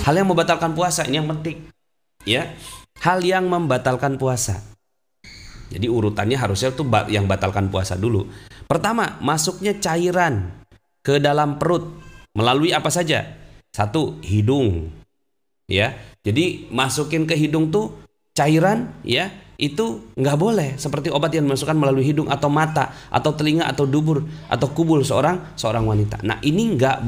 Hal yang membatalkan puasa ini yang penting. Ya. Hal yang membatalkan puasa. Jadi urutannya harusnya tuh yang batalkan puasa dulu. Pertama, masuknya cairan ke dalam perut melalui apa saja? Satu, hidung. Ya. Jadi masukin ke hidung tuh cairan, ya, itu nggak boleh seperti obat yang dimasukkan melalui hidung atau mata atau telinga atau dubur atau kubul seorang wanita. Nah, ini nggak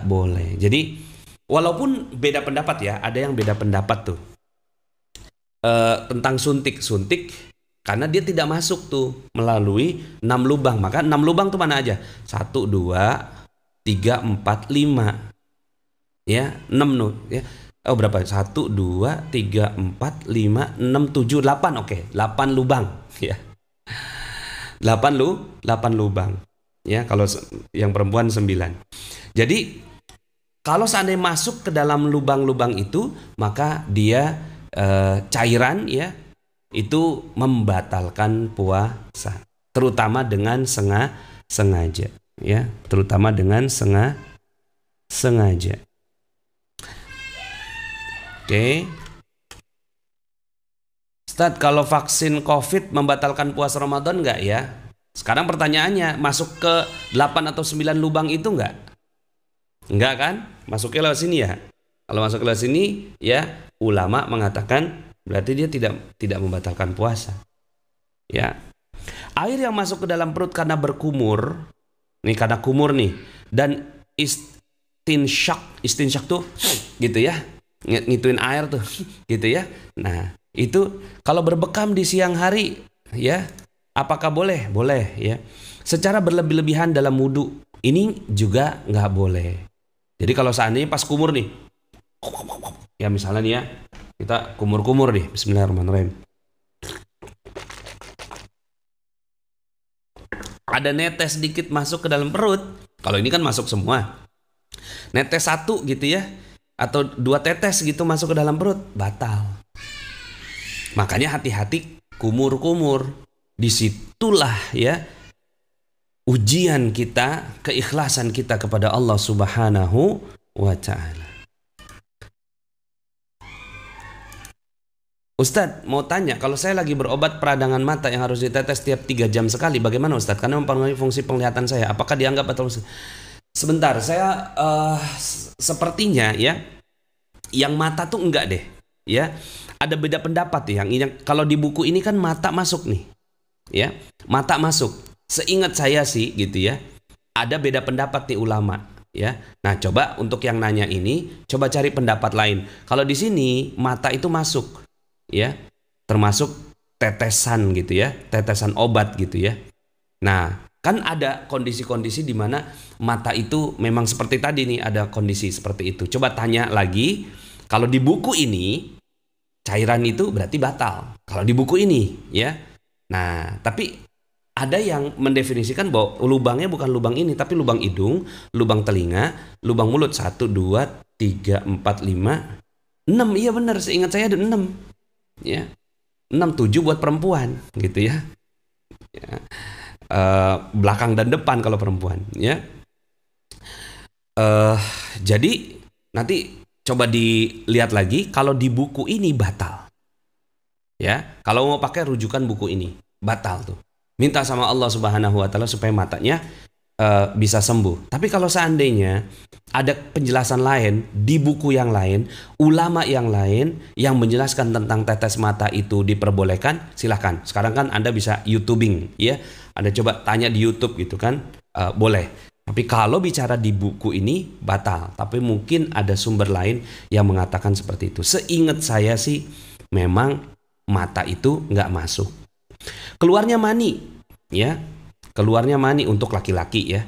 boleh. Jadi walaupun beda pendapat ya, ada yang beda pendapat tuh tentang suntik karena dia tidak masuk tuh melalui 6 lubang. Maka 6 lubang tuh mana aja? 1, 2, 3, 4, 5. Ya, 6 tuh ya. Oh, berapa? 1, 2, 3, 4, 5, 6, 7, 8. Oke, 8 lubang ya. 8 lubang. Ya, kalau yang perempuan 9. Jadi kalau seandainya masuk ke dalam lubang-lubang itu, maka dia cairan ya, itu membatalkan puasa, terutama dengan sengaja ya, terutama dengan sengaja. Oke. Ustadz, kalau vaksin COVID membatalkan puasa Ramadan enggak ya? Sekarang pertanyaannya, masuk ke 8 atau 9 lubang itu enggak? Enggak kan? Masuknya lewat sini ya. Kalau masuk lewat sini ya, ulama mengatakan berarti dia tidak membatalkan puasa. Ya. Air yang masuk ke dalam perut karena berkumur, nih karena kumur nih, dan istinsyak tuh gitu ya. Ngituin air tuh gitu ya. Nah, itu kalau berbekam di siang hari ya, apakah boleh? Boleh ya. Secara berlebih-lebihan dalam wudhu ini juga nggak boleh. Jadi kalau seandainya pas kumur nih, ya misalnya nih ya, kita kumur-kumur nih, bismillahirrahmanirrahim, ada netes sedikit masuk ke dalam perut, kalau ini kan masuk semua, netes 1 gitu ya, atau 2 tetes gitu masuk ke dalam perut, batal. Makanya hati-hati kumur-kumur. Disitulah ya ujian kita, keikhlasan kita kepada Allah Subhanahu wa ta'ala. Ustadz, mau tanya, kalau saya lagi berobat peradangan mata yang harus ditetes setiap 3 jam sekali, bagaimana Ustadz? Karena mempengaruhi fungsi penglihatan saya. Apakah dianggap atau... Sebentar, saya sepertinya ya, yang mata tuh enggak deh. Ya, ada beda pendapat yang kalau di buku ini kan mata masuk nih. Ya, mata masuk. Seingat saya sih gitu ya, ada beda pendapat nih ulama. Ya, nah coba untuk yang nanya ini, coba cari pendapat lain. Kalau di sini mata itu masuk. Ya, termasuk tetesan gitu ya, tetesan obat gitu ya. Nah, kan ada kondisi-kondisi di mana mata itu memang seperti tadi nih, ada kondisi seperti itu. Coba tanya lagi, kalau di buku ini cairan itu berarti batal. Kalau di buku ini ya. Nah, tapi ada yang mendefinisikan bahwa lubangnya bukan lubang ini, tapi lubang hidung, lubang telinga, lubang mulut. 1, 2, 3, 4, 5, 6. Iya benar, seingat saya ada 6. Ya, 6, 7 buat perempuan gitu ya, ya. Belakang dan depan kalau perempuan ya. Jadi nanti coba dilihat lagi, kalau di buku ini batal ya. Kalau mau pakai rujukan buku ini batal tuh, minta sama Allah Subhanahu wa ta'ala supaya matanya bisa sembuh. Tapi kalau seandainya ada penjelasan lain di buku yang lain, ulama yang lain yang menjelaskan tentang tetes mata itu diperbolehkan, silahkan. Sekarang kan Anda bisa YouTubing ya, Anda coba tanya di YouTube gitu kan, boleh. Tapi kalau bicara di buku ini batal. Tapi mungkin ada sumber lain yang mengatakan seperti itu. Seingat saya sih memang mata itu nggak masuk. Keluarnya mani ya, keluarnya mani untuk laki-laki ya,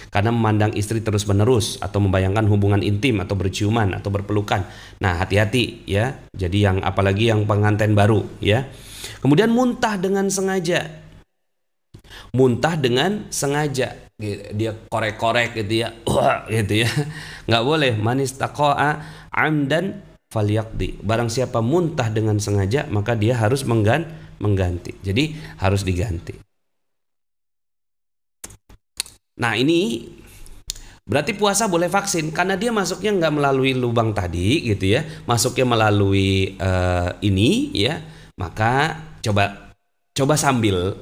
karena memandang istri terus-menerus atau membayangkan hubungan intim atau berciuman atau berpelukan. Nah, hati-hati ya. Jadi yang apalagi yang pengantin baru ya. Kemudian muntah dengan sengaja. Muntah dengan sengaja. Dia korek-korek gitu ya. Gitu ya. Nggak boleh. Man istaqa'a amdan falyaqdi. Barang siapa muntah dengan sengaja, maka dia harus mengganti. Jadi harus diganti. Nah, ini Berarti puasa boleh vaksin karena dia masuknya nggak melalui lubang tadi gitu ya, masuknya melalui ini ya. Maka coba sambil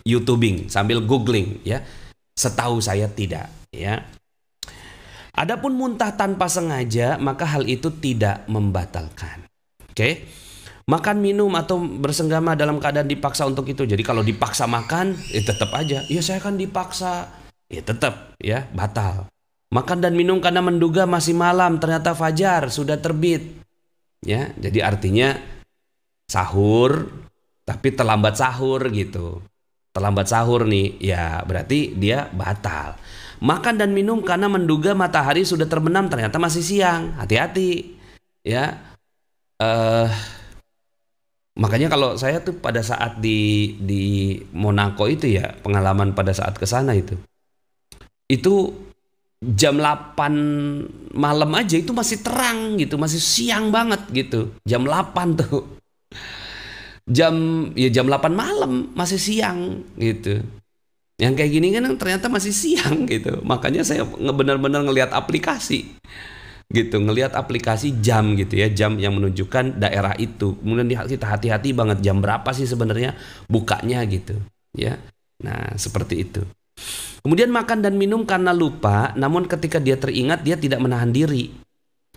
YouTubing, sambil googling ya. Setahu saya tidak ya. Adapun muntah tanpa sengaja, maka hal itu tidak membatalkan. Oke. Makan, minum atau bersenggama dalam keadaan dipaksa untuk itu. Jadi kalau dipaksa makan, tetap aja. Ya saya kan dipaksa. Ya tetap ya batal. Makan dan minum karena menduga masih malam, ternyata fajar sudah terbit. Ya, jadi artinya sahur tapi terlambat sahur gitu. Terlambat sahur nih, ya berarti dia batal. Makan dan minum karena menduga matahari sudah terbenam, ternyata masih siang. Hati-hati. Ya. Makanya kalau saya tuh pada saat di Monaco itu ya, pengalaman pada saat ke sana itu jam 8 malam aja itu masih terang gitu, masih siang banget gitu. Jam 8 tuh. Jam 8 malam masih siang gitu. Yang kayak gini kan ternyata masih siang gitu. Makanya saya benar-benar ngelihat aplikasi gitu, ngelihat aplikasi jam gitu ya, jam yang menunjukkan daerah itu. Kemudian kita hati-hati banget jam berapa sih sebenarnya bukanya gitu ya. Nah, seperti itu. Kemudian makan dan minum karena lupa, namun ketika dia teringat dia tidak menahan diri.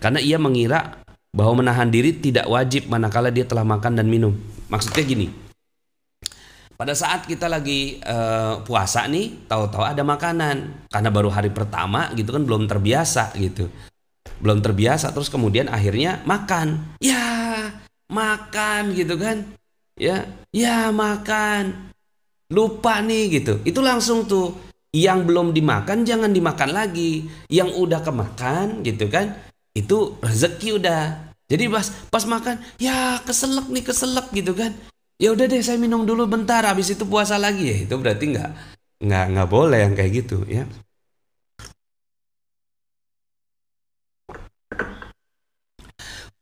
Karena ia mengira bahwa menahan diri tidak wajib manakala dia telah makan dan minum. Maksudnya gini. Pada saat kita lagi puasa nih, tahu-tahu ada makanan. Karena baru hari pertama gitu kan, belum terbiasa gitu. Belum terbiasa, terus kemudian akhirnya makan. Ya, makan gitu kan. Ya makan. Lupa nih gitu. Itu langsung tuh, yang belum dimakan jangan dimakan lagi. Yang udah kemakan gitu kan, itu rezeki udah. Jadi pas makan, ya keselak gitu kan. Ya udah deh saya minum dulu bentar, habis itu puasa lagi ya. Itu berarti nggak boleh yang kayak gitu ya.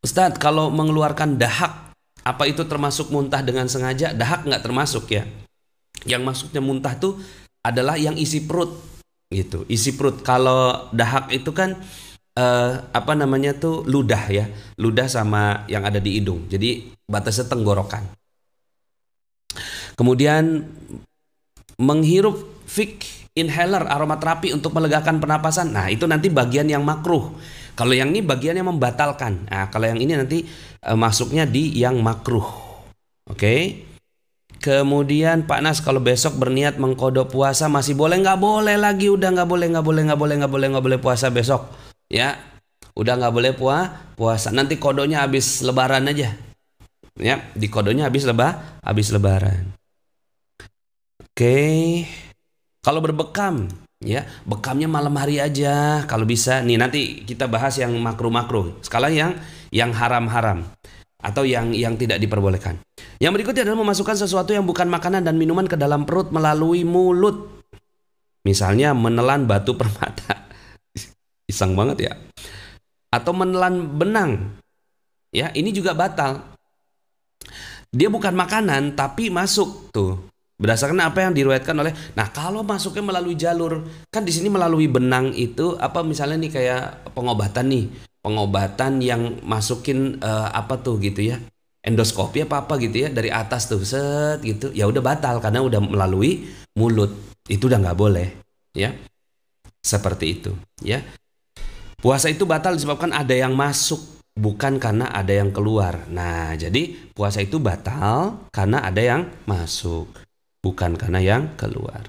Ustadz, kalau mengeluarkan dahak, apa itu termasuk muntah dengan sengaja? Dahak nggak termasuk ya. Yang maksudnya muntah tuh adalah yang isi perut gitu, isi perut. Kalau dahak itu kan apa namanya tuh ludah ya, ludah sama yang ada di hidung. Jadi batasnya tenggorokan. Kemudian menghirup fake inhaler aromaterapi untuk melegakan pernapasan. Nah, itu nanti bagian yang makruh. Kalau yang ini bagian yang membatalkan. Nah, kalau yang ini nanti masuknya di yang makruh. Oke. Kemudian Pak Nas, kalau besok berniat mengkodok puasa masih boleh? Nggak boleh lagi, udah nggak boleh puasa besok. Ya, udah nggak boleh puasa. Nanti kodoknya habis Lebaran aja. Ya, di kodoknya habis Lebaran. Oke. Kalau berbekam, ya bekamnya malam hari aja kalau bisa. Nih nanti kita bahas yang makruh-makruh. Sekarang yang haram-haram atau yang tidak diperbolehkan. Yang berikutnya adalah memasukkan sesuatu yang bukan makanan dan minuman ke dalam perut melalui mulut. Misalnya menelan batu permata. Iseng banget ya. Atau menelan benang. Ya, ini juga batal. Dia bukan makanan tapi masuk tuh. Berdasarkan apa yang diriwayatkan oleh. Nah, kalau masuknya melalui jalur, kan di sini melalui benang itu apa misalnya nih kayak pengobatan nih. Pengobatan yang masukin apa tuh gitu ya. Endoskopi apa gitu ya, dari atas tuh set gitu. Ya udah batal karena udah melalui mulut. Itu udah nggak boleh, ya. Seperti itu, ya. Puasa itu batal disebabkan ada yang masuk, bukan karena ada yang keluar. Nah, jadi puasa itu batal karena ada yang masuk, bukan karena yang keluar.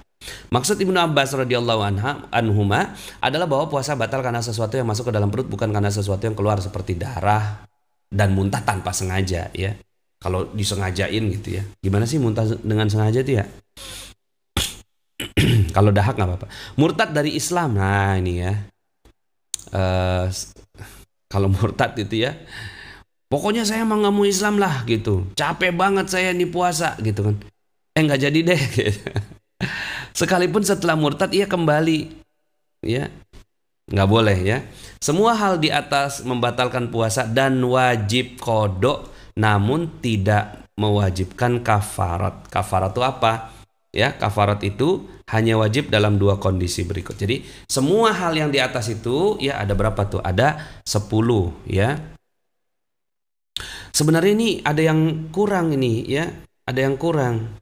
Maksud Ibnu Abbas radhiyallahu anhuma adalah bahwa puasa batal karena sesuatu yang masuk ke dalam perut, bukan karena sesuatu yang keluar seperti darah dan muntah tanpa sengaja ya. Kalau disengajain gitu ya. Gimana sih muntah dengan sengaja tuh ya? Kalau dahak nggak apa-apa. Murtad dari Islam. Nah ini ya. Kalau murtad itu ya. Pokoknya saya mau nggak mau Islam lah gitu. Capek banget saya nih puasa gitu kan. Nggak jadi deh. Gitu. Sekalipun setelah murtad ia kembali. Ya. Nggak boleh ya. Semua hal di atas membatalkan puasa dan wajib qodok, namun tidak mewajibkan kafarat. Kafarat itu apa? Ya, kafarat itu hanya wajib dalam 2 kondisi berikut. Jadi semua hal yang di atas itu ya ada berapa tuh? Ada 10 ya. Sebenarnya ini ada yang kurang ini ya, ada yang kurang.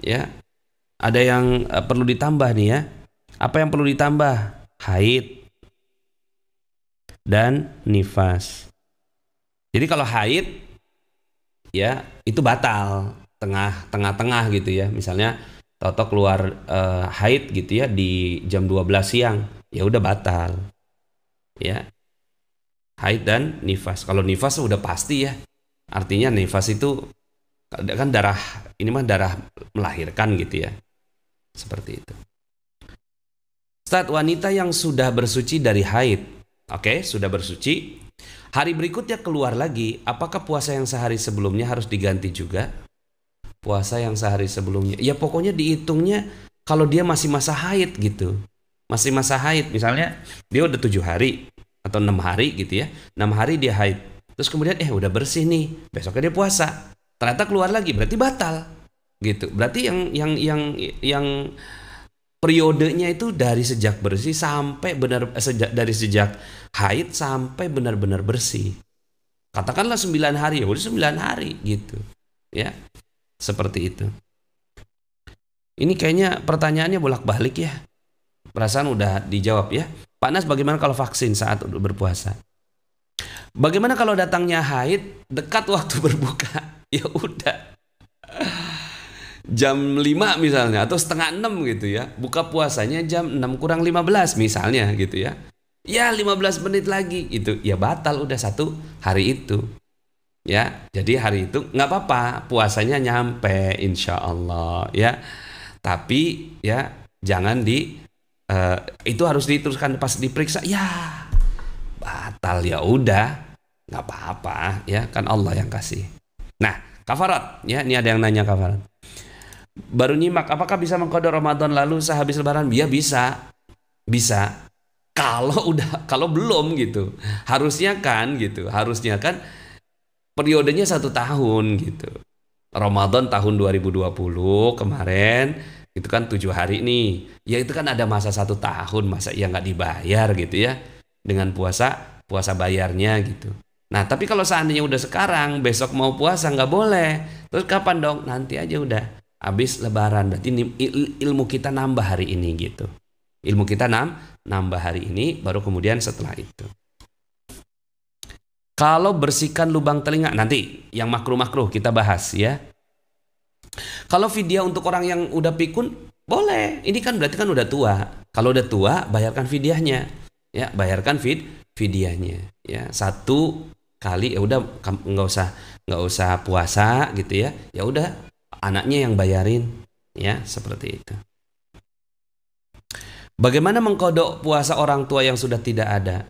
Ya. Ada yang perlu ditambah nih ya. Apa yang perlu ditambah? Haid dan nifas. Jadi kalau haid ya itu batal tengah-tengah gitu ya. Misalnya Toto keluar haid gitu ya di jam 12 siang, ya udah batal. Ya. Haid dan nifas. Kalau nifas udah pasti ya. Artinya nifas itu kan darah, ini mah darah melahirkan gitu ya. Seperti itu. Ustadz, wanita yang sudah bersuci dari haid, oke, sudah bersuci, hari berikutnya keluar lagi, apakah puasa yang sehari sebelumnya harus diganti juga? Puasa yang sehari sebelumnya, ya pokoknya dihitungnya kalau dia masih masa haid gitu. Masih masa haid, misalnya dia udah 7 hari atau 6 hari gitu ya. 6 hari dia haid. Terus kemudian udah bersih nih, besoknya dia puasa. Ternyata keluar lagi, berarti batal. Gitu. Berarti yang periodenya itu dari sejak bersih sampai dari sejak haid sampai benar-benar bersih. Katakanlah 9 hari, ya udah 9 hari gitu. Ya. Seperti itu. Ini kayaknya pertanyaannya bolak-balik ya. Perasaan udah dijawab ya. Pak Nas, bagaimana kalau vaksin saat berpuasa? Bagaimana kalau datangnya haid dekat waktu berbuka? Ya udah. Jam 5 misalnya atau setengah 6 gitu ya. Buka puasanya jam 6 kurang 15 misalnya gitu ya. Ya 15 menit lagi gitu. Ya batal udah 1 hari itu. Ya, jadi hari itu nggak apa-apa, puasanya nyampe insya Allah ya. Tapi ya jangan itu harus diteruskan pas diperiksa ya batal, ya udah nggak apa-apa ya, kan Allah yang kasih. Nah, kafarat ya, ini ada yang nanya kafarat. Baru nyimak, apakah bisa mengqada Ramadan lalu sehabis lebaran? Ya bisa. Kalau belum gitu. Harusnya kan periodenya 1 tahun gitu. Ramadan tahun 2020 kemarin itu kan 7 hari nih. Ya itu kan ada masa 1 tahun, masa ya nggak dibayar gitu ya. Dengan puasa bayarnya gitu. Nah tapi kalau seandainya udah sekarang, besok mau puasa nggak boleh. Terus kapan dong? Nanti aja udah. Habis lebaran. Berarti ilmu kita nambah hari ini gitu. Ilmu kita nambah hari ini, baru kemudian setelah itu. Kalau bersihkan lubang telinga, nanti yang makruh-makruh kita bahas ya. Kalau fidyah untuk orang yang udah pikun, boleh. Ini kan berarti kan udah tua. Kalau udah tua, bayarkan fidyahnya. Ya, bayarkan fidyahnya. Ya, 1 kali ya udah, nggak usah puasa gitu ya. Ya udah, anaknya yang bayarin. Ya, seperti itu. Bagaimana mengkodok puasa orang tua yang sudah tidak ada?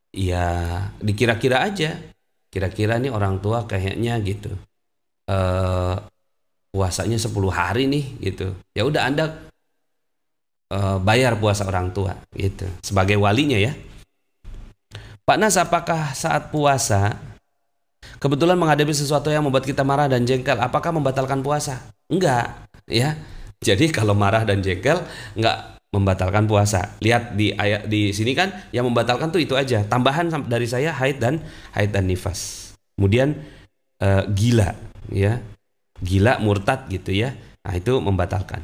Ya dikira-kira aja, kira-kira nih orang tua kayaknya gitu puasanya 10 hari nih gitu, ya udah Anda bayar puasa orang tua gitu sebagai walinya ya. Pak Nas, apakah saat puasa kebetulan menghadapi sesuatu yang membuat kita marah dan jengkel, apakah membatalkan puasa? Enggak ya. Jadi kalau marah dan jengkel enggak membatalkan puasa. Lihat di ayat di sini kan yang membatalkan tuh itu aja. Tambahan dari saya haid dan nifas. Kemudian gila ya. Gila, murtad gitu ya. Nah, itu membatalkan.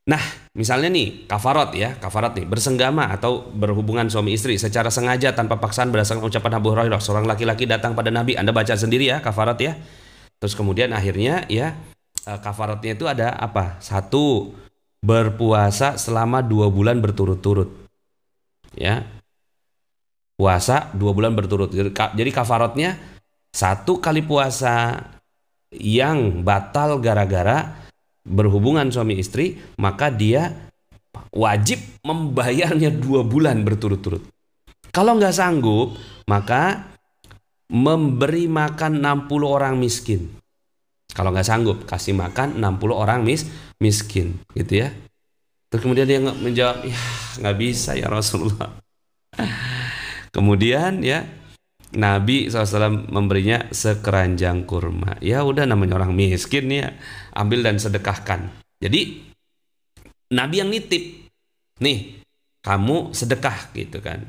Nah, misalnya nih kafarat ya, kafarat nih bersenggama atau berhubungan suami istri secara sengaja tanpa paksaan berdasarkan ucapan Abu Hurairah, seorang laki-laki datang pada Nabi. Anda baca sendiri ya kafarat ya. Terus kemudian akhirnya ya kafaratnya itu ada apa? 1, berpuasa selama 2 bulan berturut-turut ya, puasa 2 bulan berturut. Jadi kafaratnya 1 kali puasa yang batal gara-gara berhubungan suami istri, maka dia wajib membayarnya 2 bulan berturut-turut. Kalau nggak sanggup, maka memberi makan 60 orang miskin. Kalau nggak sanggup, kasih makan 60 orang miskin gitu ya. Terus kemudian dia menjawab, ya nggak bisa ya Rasulullah. Kemudian ya Nabi SAW memberinya sekeranjang kurma. Ya udah, namanya orang miskin ya, ambil dan sedekahkan Jadi Nabi yang nitip, nih kamu sedekah gitu kan.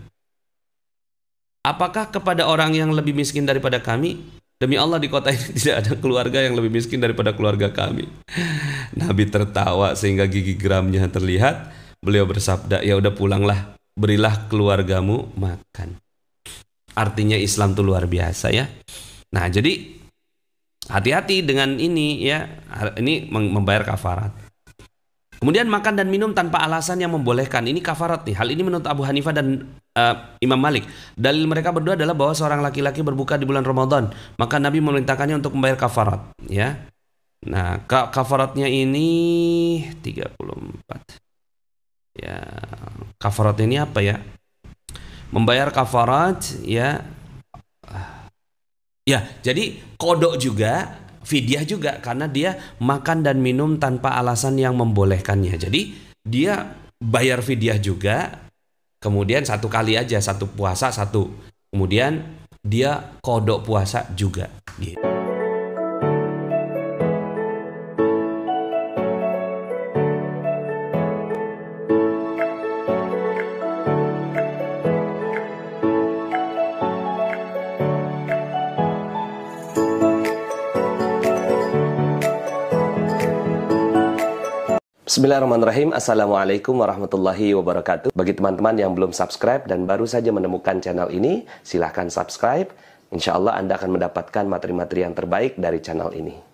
Apakah kepada orang yang lebih miskin daripada kami? Demi Allah di kota ini tidak ada keluarga yang lebih miskin daripada keluarga kami. Nabi tertawa sehingga gigi geramnya terlihat. Beliau bersabda, ya udah pulanglah, berilah keluargamu makan. Artinya Islam itu luar biasa ya. Nah jadi hati-hati dengan ini ya, ini membayar kafarat. Kemudian makan dan minum tanpa alasan yang membolehkan, ini kafarat nih. Hal ini menurut Abu Hanifah dan Imam Malik. Dalil mereka berdua adalah bahwa seorang laki-laki berbuka di bulan Ramadan, maka Nabi memerintahkannya untuk membayar kafarat ya. Nah kafaratnya ini 34 ya. Kafaratnya ini apa ya? Membayar kafarat ya. Ya, jadi kodok juga, fidyah juga, karena dia makan dan minum tanpa alasan yang membolehkannya. Jadi dia bayar fidyah juga, kemudian satu kali aja, satu puasa satu, kemudian dia kodok puasa juga. Gitu. Bismillahirrahmanirrahim. Assalamualaikum warahmatullahi wabarakatuh. Bagi teman-teman yang belum subscribe dan baru saja menemukan channel ini, silahkan subscribe. Insya Allah Anda akan mendapatkan materi-materi yang terbaik dari channel ini.